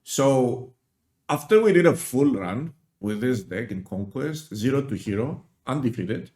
So after we did a full run with this deck in Conquest, 0 to hero, undefeated,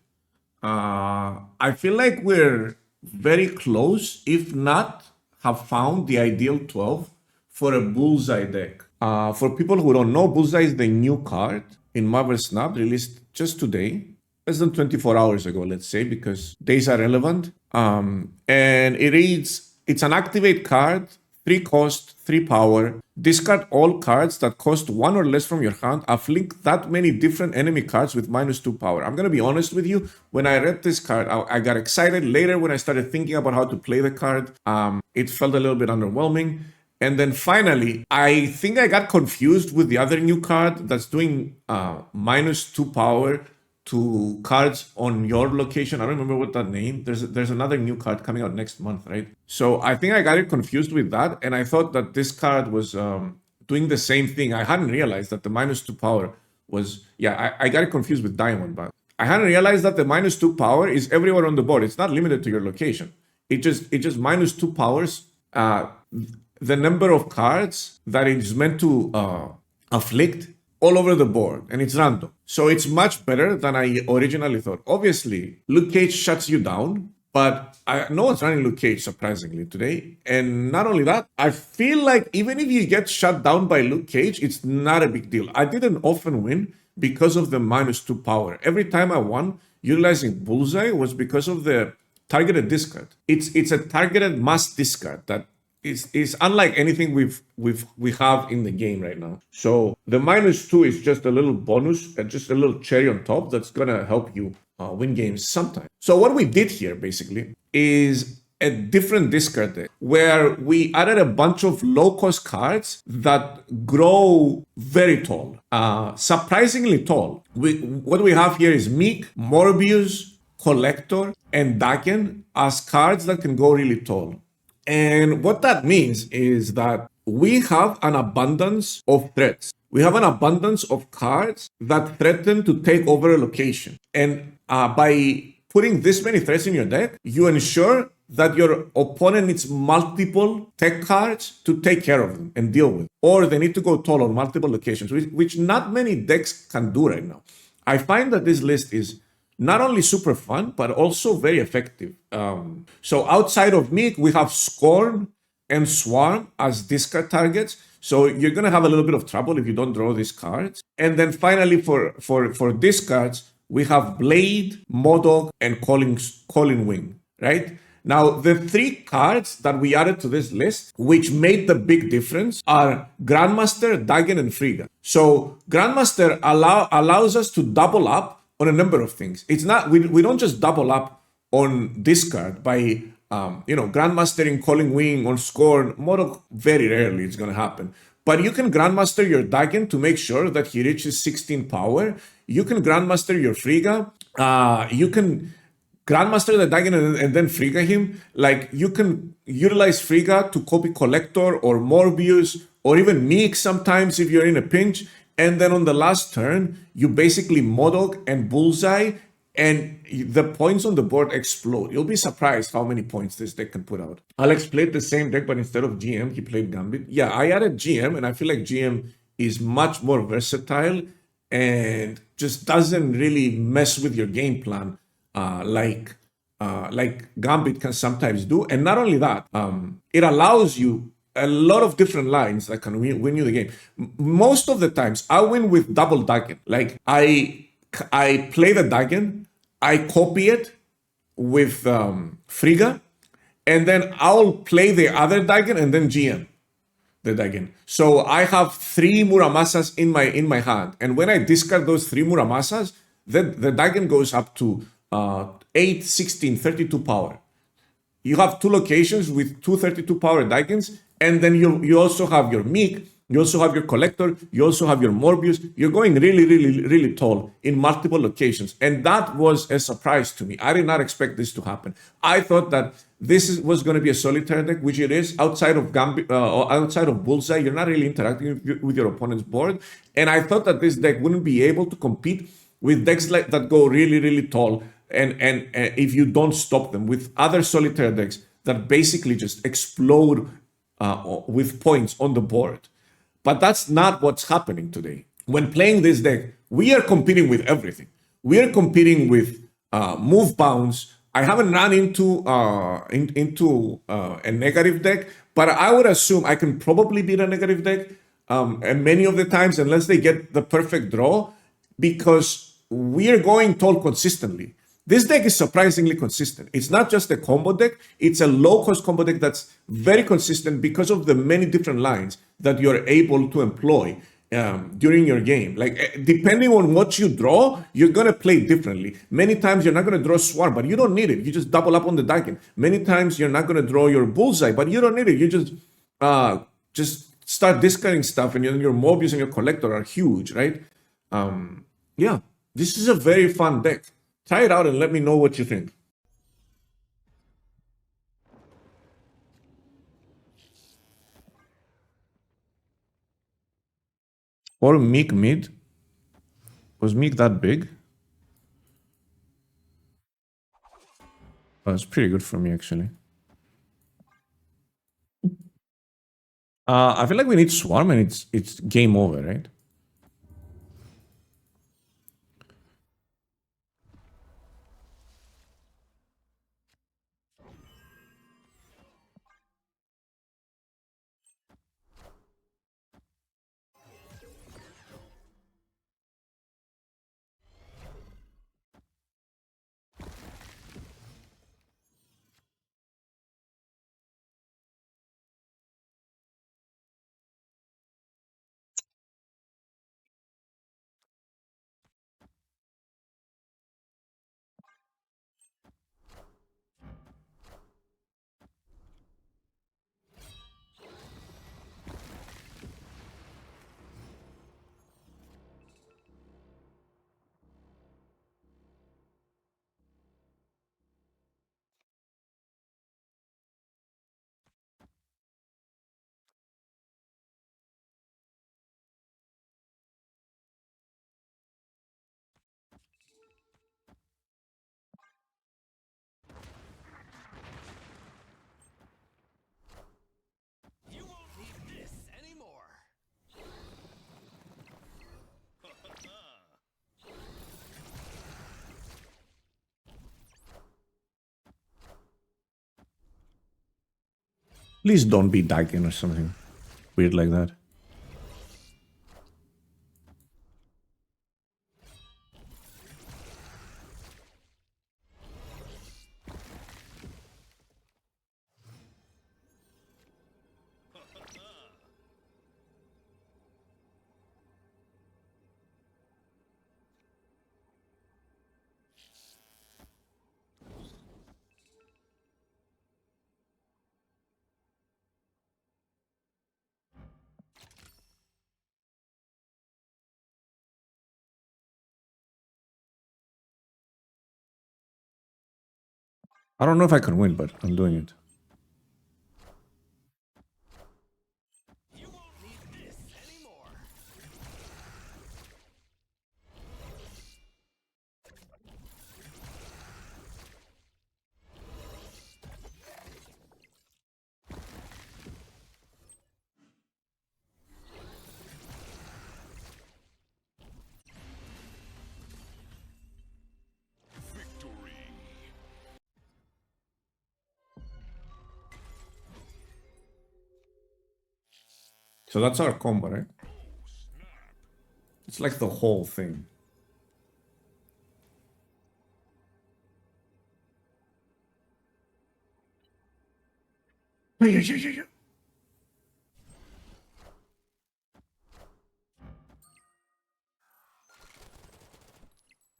I feel like we're very close, if not have found the ideal 12 for a Bullseye deck. For people who don't know, Bullseye is the new card in Marvel Snap released just today, less than 24 hours ago, let's say, because days are relevant. And it reads, it's an activate card, 3 cost, 3 power. Discard all cards that cost 1 or less from your hand. Afflict that many different enemy cards with -2 power. I'm going to be honest with you. When I read this card, I got excited. Later, when I started thinking about how to play the card, it felt a little bit underwhelming. And then finally, I think I got confused with the other new card that's doing -2 power to cards on your location. I don't remember what that name. There's another new card coming out next month, right? So I think I got it confused with that, and I thought that this card was doing the same thing. I hadn't realized that the -2 power was, I got it confused with Diamond, but I hadn't realized that the -2 power is everywhere on the board. It's not limited to your location. It just -2 powers the number of cards that it is meant to afflict all over the board, and it's random. So it's much better than I originally thought. Obviously, Luke Cage shuts you down, but no one's running Luke Cage, surprisingly, today. And not only that, I feel like even if you get shut down by Luke Cage, it's not a big deal. I didn't often win because of the -2 power. Every time I won utilizing Bullseye was because of the targeted discard. It's a targeted mass discard that is unlike anything we have in the game right now. So the -2 is just a little bonus, just a little cherry on top that's gonna help you win games sometime. So what we did here basically is a different discard deck where we added a bunch of low-cost cards that grow very tall, surprisingly tall. What we have here is Meek, Morbius, Collector, and Daken as cards that can go really tall. And what that means is that we have an abundance of threats. We have an abundance of cards that threaten to take over a location. And by putting this many threats in your deck, you ensure that your opponent needs multiple tech cards to take care of them and deal with. Or they need to go tall on multiple locations, which not many decks can do right now. I find that this list is not only super fun, but also very effective. So outside of Meek, we have Scorn and Swarm as discard targets. So you're going to have a little bit of trouble if you don't draw these cards. And then finally, for discards, we have Blade, Modok, and Calling Wing, right? Now, the 3 cards that we added to this list, which made the big difference, are Grandmaster, Dagon, and Frigga. So Grandmaster allows us to double up on a number of things. It's not, we don't just double up on discard by, Grandmastering, Calling Wing, on Scorn. Modok, very rarely it's going to happen. But you can Grandmaster your Dagon to make sure that he reaches 16 power. You can Grandmaster your Frigga. You can Grandmaster the Dagon and then Frigga him. Like, you can utilize Frigga to copy Collector or Morbius or even Meek sometimes if you're in a pinch. And then on the last turn, you basically Modok and Bullseye, and the points on the board explode. You'll be surprised how many points this deck can put out. Alex played the same deck, but instead of GM, he played Gambit. Yeah, I added GM, and I feel like GM is much more versatile and just doesn't really mess with your game plan like Gambit can sometimes do. And not only that, it allows you a lot of different lines that can win you the game. Most of the times, I win with double Dagon. Like, I play the Dagon, I copy it with Frigga, and then I'll play the other Dagon and then GM the Dagon. So I have 3 Muramasas in my hand, and when I discard those 3 Muramasas, the Dagon goes up to 8, 16, 32 power. You have 2 locations with 2 32 power Dagons, and then you also have your Meek, you also have your Collector, you also have your Morbius. You're going really, really, really tall in multiple locations. And that was a surprise to me. I did not expect this to happen. I thought that this was going to be a solitaire deck, which it is. Outside of outside of Bullseye, you're not really interacting with your opponent's board. And I thought that this deck wouldn't be able to compete with decks like that go really, really tall. And if you don't stop them with other solitaire decks that basically just explode with points on the board. But that's not what's happening today. When playing this deck, we are competing with everything. We are competing with move bounce. I haven't run into a negative deck, but I would assume I can probably beat a negative deck. And many of the times, unless they get the perfect draw, because we are going tall consistently. This deck is surprisingly consistent. It's not just a combo deck, it's a low cost combo deck that's very consistent because of the many different lines that you're able to employ during your game. Like, depending on what you draw, you're going to play differently. Many times you're not going to draw Swarm, but you don't need it. You just double up on the Daikin. Many times you're not going to draw your Bullseye, but you don't need it. You just start discarding stuff, and your Mobius and your Collector are huge, right? Yeah, this is a very fun deck. Try it out and let me know what you think. Or Meek mid. Was Meek that big? Oh, it's pretty good for me, actually. I feel like we need Swarm and it's game over, right? Please don't be Daikin or something weird like that. I don't know if I can win, but I'm doing it. So that's our combo, right? It's like the whole thing. Yeah, yeah, yeah, yeah.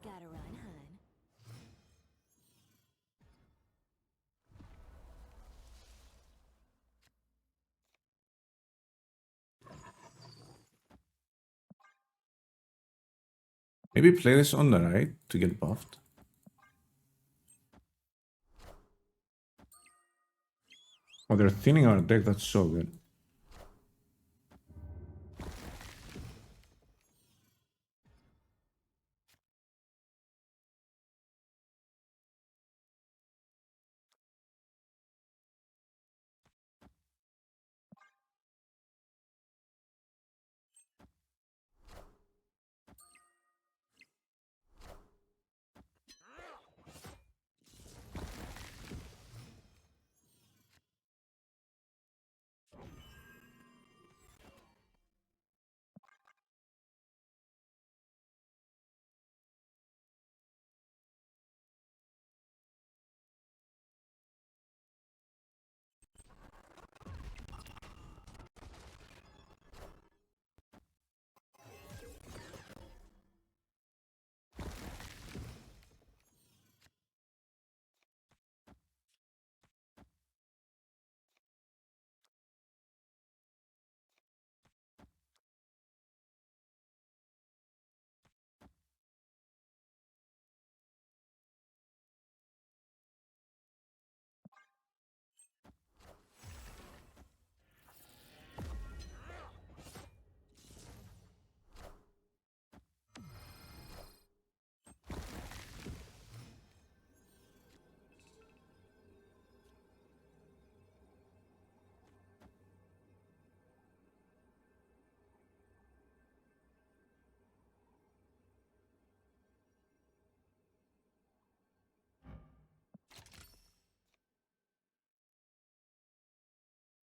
Gotta run, hun. Maybe play this on the right to get buffed. Oh, they're thinning our deck. That's so good.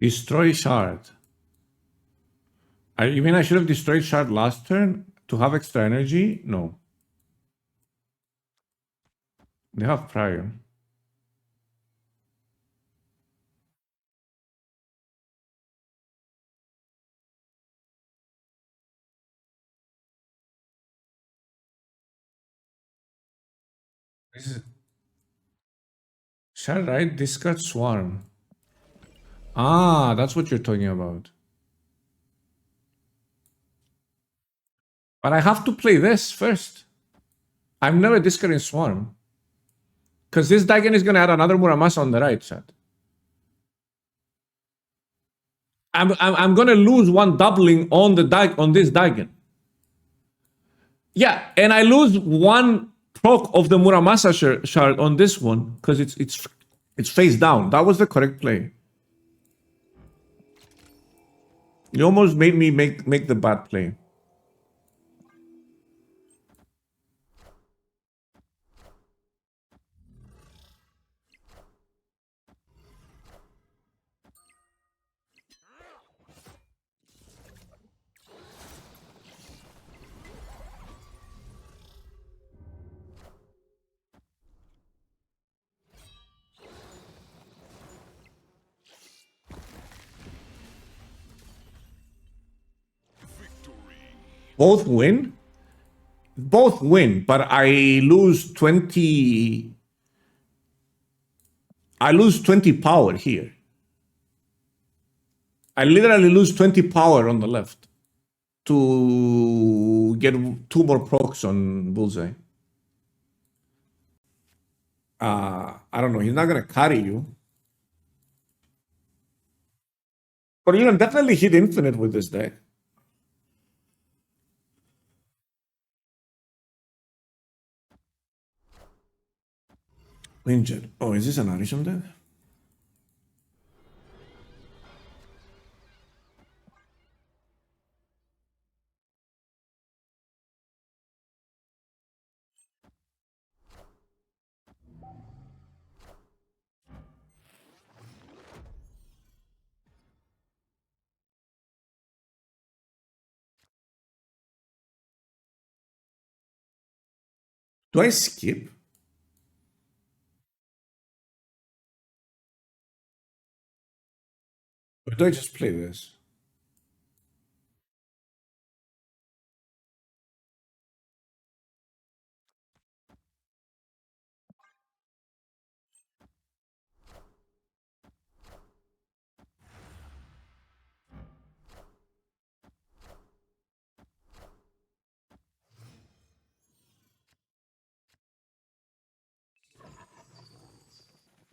Destroy shard. You mean I should have destroyed shard last turn to have extra energy? No. They have prior. This is shard, right? Discard swarm. Ah, that's what you're talking about. But I have to play this first. I'm never discarding swarm. Because this Daigen is going to add another Muramasa on the right side. I'm going to lose one doubling on the on this Daigen. Yeah, and I lose one proc of the Muramasa shard on this one because it's face down. That was the correct play. You almost made me make the bad play. Both win? Both win, but I lose 20. I lose 20 power here. I literally lose 20 power on the left to get 2 more procs on Bullseye. I don't know. He's not gonna carry you, but you can definitely hit infinite with this deck. Injured. Oh, is this an Arisham deck? Do I skip? Or do I just play this?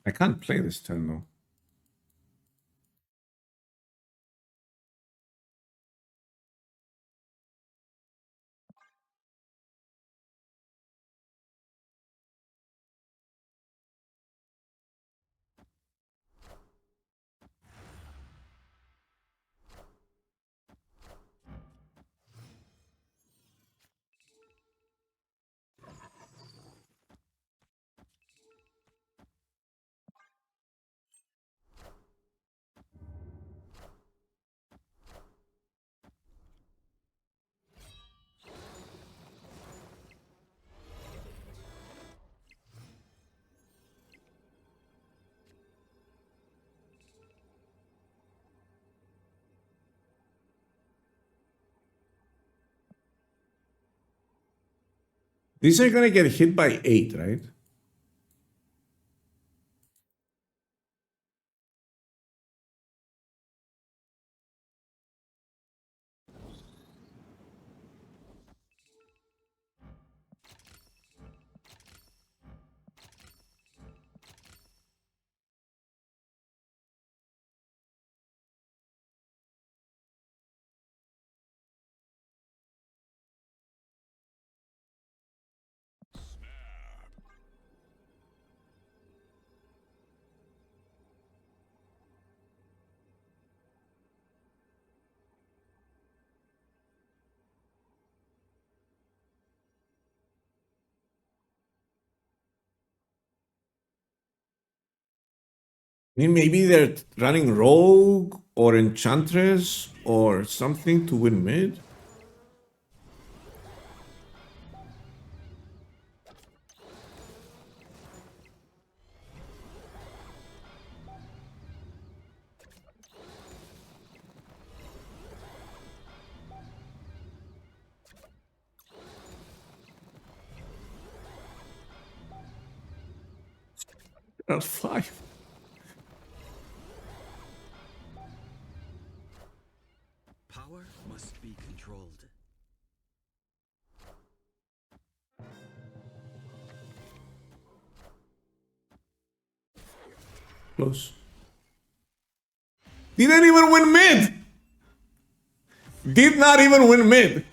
I can't play this turn though. These are gonna get hit by 8, right? mean, maybe they're running Rogue or Enchantress or something to win mid. That's 5. Power must be controlled. Close. Didn't even win mid! Did not even win mid!